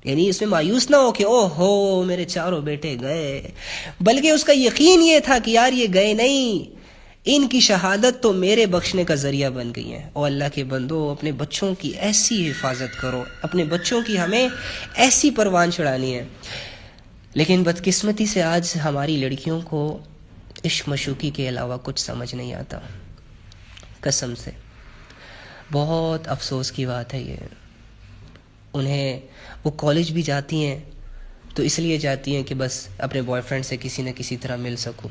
[SPEAKER 1] یعنی اس میں مایوس نہ ہو کہ او ہو میرے چاروں بیٹے گئے، بلکہ اس کا یقین یہ تھا کہ یار یہ گئے نہیں، ان کی شہادت تو میرے بخشنے کا ذریعہ بن گئی ہے. او اللہ کے بندو، اپنے بچوں کی ایسی حفاظت کرو، اپنے بچوں کی ہمیں ایسی پروان چڑھانی ہے. لیکن بدقسمتی سے آج ہماری لڑکیوں کو عشق مشوقی کے علاوہ کچھ سمجھ نہیں آتا. قسم سے بہت افسوس کی بات ہے یہ. انہیں وہ کالج بھی جاتی ہیں تو اس لیے جاتی ہیں کہ بس اپنے بوائے فرینڈ سے کسی نہ کسی طرح مل سکوں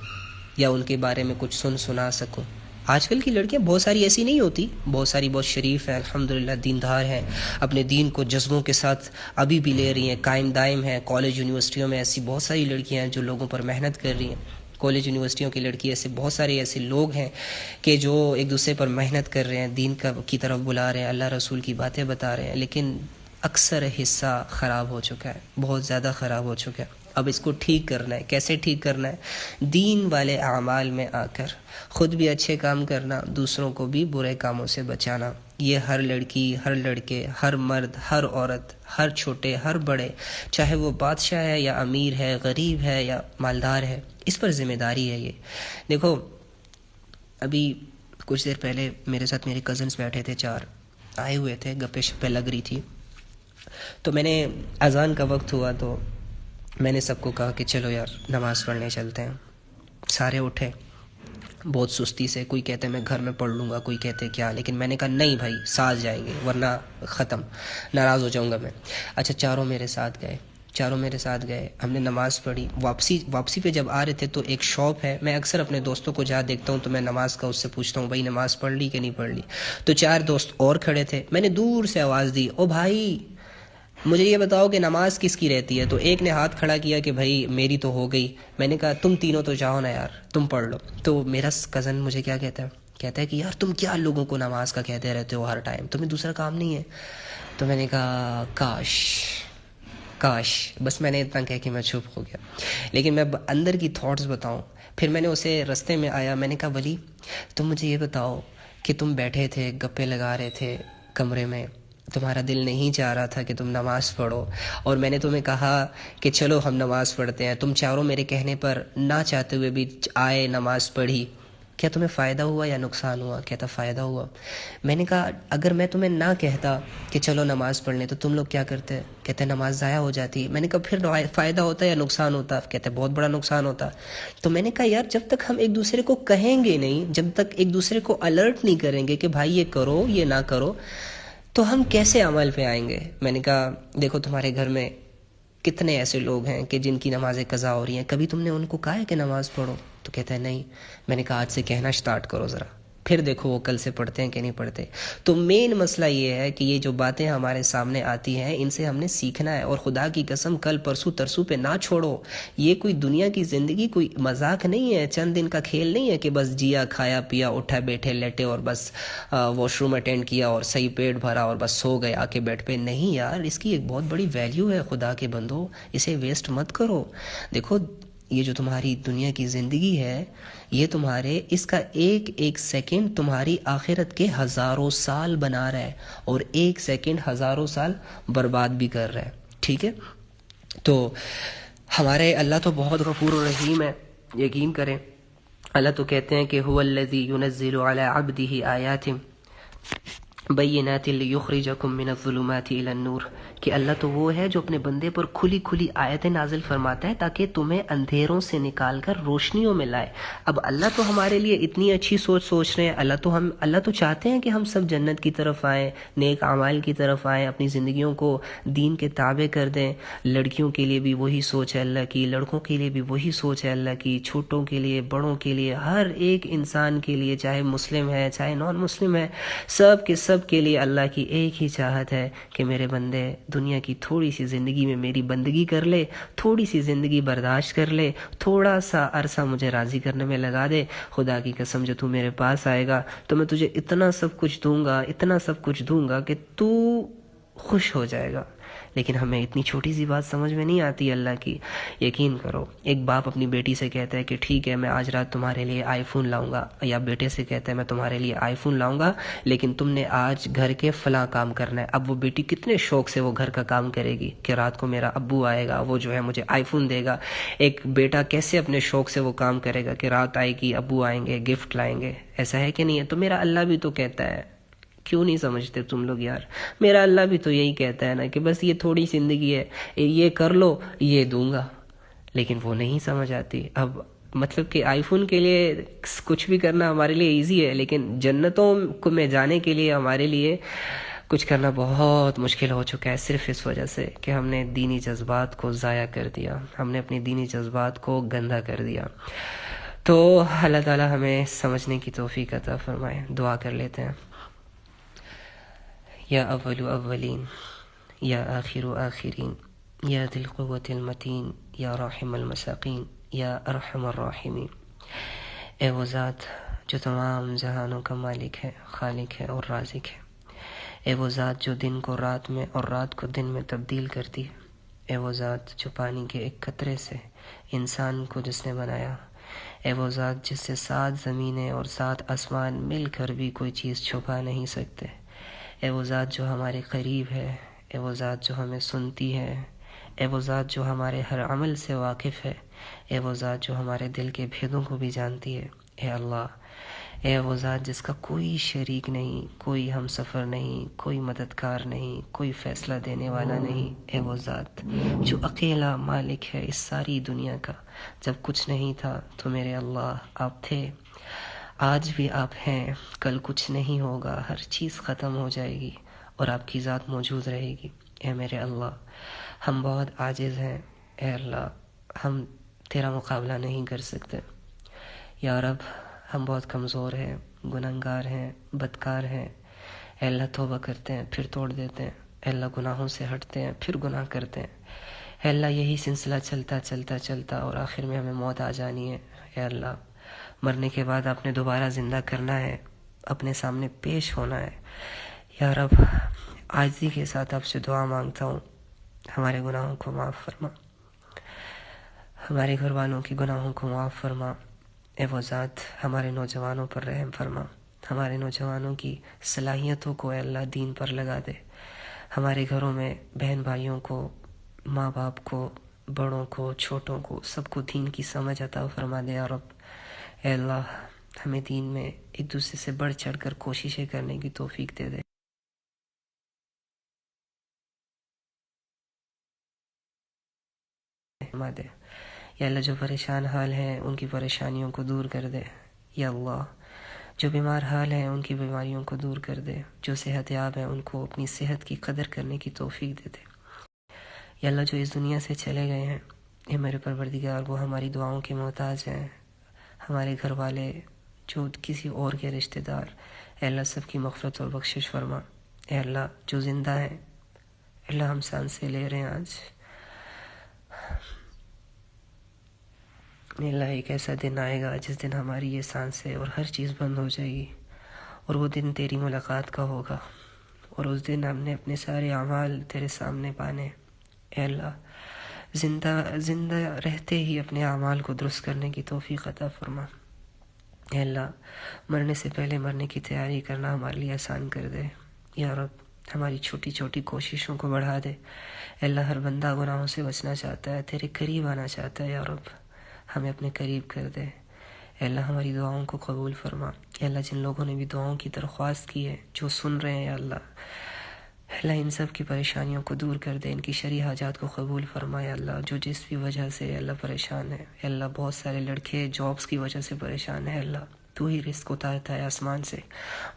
[SPEAKER 1] یا ان کے بارے میں کچھ سنا سکوں. آج کل کی لڑکیاں بہت ساری ایسی نہیں ہوتی، بہت ساری بہت شریف ہیں، الحمدللہ دیندار ہیں، اپنے دین کو جذبوں کے ساتھ ابھی بھی لے رہی ہیں، قائم دائم ہیں. کالج یونیورسٹیوں میں ایسی بہت ساری لڑکیاں ہیں جو لوگوں پر محنت کر رہی ہیں. کالج یونیورسٹیوں کی لڑکی ایسے بہت سارے ایسے لوگ ہیں کہ جو ایک دوسرے پر محنت کر رہے ہیں، دین کی طرف بلا رہے ہیں، اللہ رسول کی باتیں بتا رہے ہیں. لیکن اکثر حصہ خراب ہو چکا ہے، بہت زیادہ خراب ہو چکا ہے. اب اس کو ٹھیک کرنا ہے. کیسے ٹھیک کرنا ہے؟ دین والے اعمال میں آ کر خود بھی اچھے کام کرنا، دوسروں کو بھی برے کاموں سے بچانا. یہ ہر لڑکی، ہر لڑکے، ہر مرد، ہر عورت، ہر چھوٹے، ہر بڑے، چاہے وہ بادشاہ ہے یا امیر ہے، غریب ہے یا مالدار ہے، اس پر ذمہ داری ہے. یہ دیکھو، ابھی کچھ دیر پہلے میرے ساتھ میرے کزنس بیٹھے تھے، 4 آئے ہوئے تھے، گپے شپے لگ رہی تھی. تو میں نے اذان کا وقت ہوا تو میں نے سب کو کہا کہ چلو یار نماز پڑھنے چلتے ہیں. سارے اٹھے بہت سستی سے، کوئی کہتے میں گھر میں پڑھ لوں گا، کوئی کہتے کیا. لیکن میں نے کہا نہیں بھائی، ساتھ جائیں گے ورنہ ختم، ناراض ہو جاؤں گا میں. اچھا، چاروں میرے ساتھ گئے. ہم نے نماز پڑھی. واپسی پہ جب آ رہے تھے تو ایک شاپ ہے، میں اکثر اپنے دوستوں کو جہاں دیکھتا ہوں تو میں نماز کا اس سے پوچھتا ہوں بھائی نماز پڑھ لی کہ نہیں پڑھ لی. تو 4 دوست اور کھڑے تھے. میں نے دور سے آواز دی، او بھائی مجھے یہ بتاؤ کہ نماز کس کی رہتی ہے؟ تو ایک نے ہاتھ کھڑا کیا کہ بھائی میری تو ہو گئی. میں نے کہا تم تینوں تو جاؤ نا یار، تم پڑھ لو. تو میرا کزن مجھے کیا کہتا ہے کہ یار تم کیا لوگوں کو نماز کا کہتے رہتے ہو ہر ٹائم، تمہیں دوسرا کام نہیں ہے؟ تو میں نے کہا کاش. بس میں نے اتنا کہہ کہ میں چپ ہو گیا. لیکن میں اندر کی تھاٹس بتاؤں، پھر میں نے اسے رستے میں آیا، میں نے کہا ولی تم مجھے یہ بتاؤ کہ تم بیٹھے تھے، گپے لگا رہے تھے کمرے میں، تمہارا دل نہیں چاہ رہا تھا کہ تم نماز پڑھو، اور میں نے تمہیں کہا کہ چلو ہم نماز پڑھتے ہیں، تم چاروں میرے کہنے پر نہ چاہتے ہوئے بھی آئے، نماز پڑھی، کیا تمہیں فائدہ ہوا یا نقصان ہوا؟ کہتا فائدہ ہوا. میں نے کہا اگر میں تمہیں نہ کہتا کہ چلو نماز پڑھ لیں تو تم لوگ کیا کرتے؟ کہتے نماز ضائع ہو جاتی. میں نے کہا پھر فائدہ ہوتا یا نقصان ہوتا؟ کہتے بہت بڑا نقصان ہوتا. تو میں نے کہا یار جب تک ہم ایک دوسرے کو کہیں گے نہیں، جب تک ایک دوسرے کو الرٹ نہیں کریں گے کہ بھائی یہ کرو یہ نہ کرو، تو ہم کیسے عمل پہ آئیں گے؟ میں نے کہا دیکھو تمہارے گھر میں کتنے ایسے لوگ ہیں کہ جن کی نمازیں قضا ہو رہی ہیں، کبھی تم نے ان کو کہا ہے کہ نماز پڑھو؟ تو کہتا ہے نہیں. میں نے کہا آج سے کہنا سٹارٹ کرو ذرا، پھر دیکھو وہ کل سے پڑھتے ہیں کہ نہیں پڑھتے. تو مین مسئلہ یہ ہے کہ یہ جو باتیں ہمارے سامنے آتی ہیں ان سے ہم نے سیکھنا ہے. اور خدا کی قسم کل پرسوں ترسوں پہ نہ چھوڑو. یہ کوئی دنیا کی زندگی کوئی مذاق نہیں ہے، چند دن کا کھیل نہیں ہے کہ بس جیا کھایا پیا اٹھا بیٹھے لیٹے اور بس واش روم اٹینڈ کیا اور صحیح پیٹ بھرا اور بس سو گئے آ کے بیٹھ پہ. نہیں یار، اس کی ایک بہت بڑی ویلیو ہے خدا کے بندو، اسے ویسٹ مت کرو. دیکھو یہ جو تمہاری دنیا کی زندگی ہے، یہ تمہارے اس کا ایک ایک سیکنڈ تمہاری آخرت کے ہزاروں سال بنا رہا ہے، اور ایک سیکنڈ ہزاروں سال برباد بھی کر رہا ہے. ٹھیک ہے؟ تو ہمارے اللہ تو بہت غفور و رحیم ہے، یقین کریں. اللہ تو کہتے ہیں کہ هو الذی ينزل على عبده آیات بینات لیخرجکم من الظلمات الی النور، کہ اللہ تو وہ ہے جو اپنے بندے پر کھلی کھلی آیتیں نازل فرماتا ہے تاکہ تمہیں اندھیروں سے نکال کر روشنیوں میں لائے. اب اللہ تو ہمارے لیے اتنی اچھی سوچ رہے ہیں. اللہ تو چاہتے ہیں کہ ہم سب جنت کی طرف آئیں، نیک اعمال کی طرف آئیں، اپنی زندگیوں کو دین کے تابع کر دیں. لڑکیوں کے لیے بھی وہی سوچ ہے اللہ کی، لڑکوں کے لیے بھی وہی سوچ ہے اللہ کی، چھوٹوں کے لیے، بڑوں کے لیے، ہر ایک انسان کے لیے، چاہے مسلم ہے چاہے نان مسلم ہے، سب کے سب سب کے لیے اللہ کی ایک ہی چاہت ہے کہ میرے بندے دنیا کی تھوڑی سی زندگی میں میری بندگی کر لے، تھوڑی سی زندگی برداشت کر لے، تھوڑا سا عرصہ مجھے راضی کرنے میں لگا دے۔ خدا کی قسم جو تو میرے پاس آئے گا تو میں تجھے اتنا سب کچھ دوں گا، اتنا سب کچھ دوں گا کہ تو خوش ہو جائے گا۔ لیکن ہمیں اتنی چھوٹی سی بات سمجھ میں نہیں آتی اللہ کی۔ یقین کرو، ایک باپ اپنی بیٹی سے کہتا ہے کہ ٹھیک ہے میں آج رات تمہارے لیے آئی فون لاؤں گا، یا بیٹے سے کہتا ہے میں تمہارے لیے آئی فون لاؤں گا لیکن تم نے آج گھر کے فلاں کام کرنا ہے۔ اب وہ بیٹی کتنے شوق سے وہ گھر کا کام کرے گی کہ رات کو میرا ابو آئے گا، وہ جو ہے مجھے آئی فون دے گا۔ ایک بیٹا کیسے اپنے شوق سے وہ کام کرے گا کہ رات آئے گی، ابو آئیں گے، گفٹ لائیں گے، ایسا ہے کہ نہیں ہے؟ تو میرا اللہ بھی تو کہتا ہے، کیوں نہیں سمجھتے تم لوگ یار؟ میرا اللہ بھی تو یہی کہتا ہے نا کہ بس یہ تھوڑی زندگی ہے، یہ کر لو، یہ دوں گا۔ لیکن وہ نہیں سمجھ آتی۔ اب مطلب کہ آئی فون کے لیے کچھ بھی کرنا ہمارے لیے ایزی ہے، لیکن جنتوں کو میں جانے کے لیے ہمارے لیے کچھ کرنا بہت مشکل ہو چکا ہے، صرف اس وجہ سے کہ ہم نے دینی جذبات کو ضائع کر دیا، ہم نے اپنی دینی جذبات کو گندا کر دیا۔ تو اللہ تعالی ہمیں سمجھنے کی توفیق عطا فرمائے۔ دعا کر لیتے ہیں۔ یا اول اولین، یا آخر آخرین، یا ذی القوة المتین، یا راحم المساکین، یا ارحم الراحمین۔ اے وہ ذات جو تمام جہانوں کا مالک ہے، خالق ہے اور رازق ہے۔ اے وہ ذات جو دن کو رات میں اور رات کو دن میں تبدیل کرتی ہے۔ اے وہ ذات جو پانی کے ایک قطرے سے انسان کو جس نے بنایا۔ اے وہ ذات جس سے 7 زمینیں اور 7 آسمان مل کر بھی کوئی چیز چھپا نہیں سکتے۔ اے وہ ذات جو ہمارے قریب ہے۔ اے وہ ذات جو ہمیں سنتی ہے۔ اے وہ ذات جو ہمارے ہر عمل سے واقف ہے۔ اے وہ ذات جو ہمارے دل کے بھیدوں کو بھی جانتی ہے۔ اے اللہ، اے وہ ذات جس کا کوئی شریک نہیں، کوئی ہم سفر نہیں، کوئی مددگار نہیں، کوئی فیصلہ دینے والا نہیں۔ اے وہ ذات جو اکیلا مالک ہے اس ساری دنیا کا۔ جب کچھ نہیں تھا تو میرے اللہ آپ تھے، آج بھی آپ ہیں، کل کچھ نہیں ہوگا، ہر چیز ختم ہو جائے گی اور آپ کی ذات موجود رہے گی۔ اے میرے اللہ، ہم بہت عاجز ہیں۔ اے اللہ، ہم تیرا مقابلہ نہیں کر سکتے۔ یا رب، ہم بہت کمزور ہیں، گنہگار ہیں، بدکار ہیں۔ اے اللہ، توبہ کرتے ہیں پھر توڑ دیتے ہیں۔ اے اللہ، گناہوں سے ہٹتے ہیں پھر گناہ کرتے ہیں۔ اے اللہ، یہی سلسلہ چلتا چلتا چلتا اور آخر میں ہمیں موت آ جانی ہے۔ اے اللہ، مرنے کے بعد آپ نے دوبارہ زندہ کرنا ہے، اپنے سامنے پیش ہونا ہے۔ یا رب، عاجزی کے ساتھ آپ سے دعا مانگتا ہوں، ہمارے گناہوں کو معاف فرما، ہمارے گھر والوں کے گناہوں کو معاف فرما۔ اے وہ ذات، ہمارے نوجوانوں پر رحم فرما، ہمارے نوجوانوں کی صلاحیتوں کو اے اللہ دین پر لگا دے۔ ہمارے گھروں میں بہن بھائیوں کو، ماں باپ کو، بڑوں کو، چھوٹوں کو، سب کو دین کی سمجھ عطا فرما دے یا رب۔ اے اللہ، ہمیں دین میں ایک دوسرے سے بڑھ چڑھ کر کوششیں کرنے کی توفیق دے دے۔ دے یا اللہ، جو پریشان حال ہیں ان کی پریشانیوں کو دور کر دے۔ یا اللہ، جو بیمار حال ہیں ان کی بیماریوں کو دور کر دے۔ جو صحت یاب ہیں ان کو اپنی صحت کی قدر کرنے کی توفیق دے دے۔ یا اللہ، جو اس دنیا سے چلے گئے ہیں، اے میرے پروردگار، وہ ہماری دعاؤں کے محتاج ہیں۔ ہمارے گھر والے، جو کسی اور کے رشتہ دار، اے اللہ سب کی مغفرت اور بخشش فرما۔ اے اللہ، جو زندہ ہیں، اے اللہ ہم سانسیں لے رہے ہیں آج، اللہ ایک ایسا دن آئے گا جس دن ہماری یہ سانسیں اور ہر چیز بند ہو جائے گی، اور وہ دن تیری ملاقات کا ہوگا، اور اس دن ہم نے اپنے سارے اعمال تیرے سامنے پانے۔ اے اللہ، زندہ رہتے ہی اپنے اعمال کو درست کرنے کی توفیق عطا فرما۔ اے اللہ، مرنے سے پہلے مرنے کی تیاری کرنا ہمارے لیے آسان کر دے۔ یا رب، ہماری چھوٹی چھوٹی کوششوں کو بڑھا دے۔ اے اللہ، ہر بندہ گناہوں سے بچنا چاہتا ہے، تیرے قریب آنا چاہتا ہے، یا رب ہمیں اپنے قریب کر دے۔ اے اللہ، ہماری دعاؤں کو قبول فرما۔ اے اللہ، جن لوگوں نے بھی دعاؤں کی درخواست کی ہے، جو سن رہے ہیں، یا اللہ، اے اللہ ان سب کی پریشانیوں کو دور کر دے، ان کی شرعی حاجات کو قبول فرما۔ یا اللہ، جو جس بھی وجہ سے اے اللہ پریشان ہے، اے اللہ بہت سارے لڑکے جابس کی وجہ سے پریشان ہیں، اللہ تو ہی رزق اتارتا ہے آسمان سے۔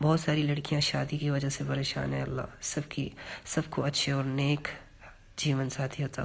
[SPEAKER 1] بہت ساری لڑکیاں شادی کی وجہ سے پریشان ہیں، اللہ سب کو اچھے اور نیک جیون ساتھی عطا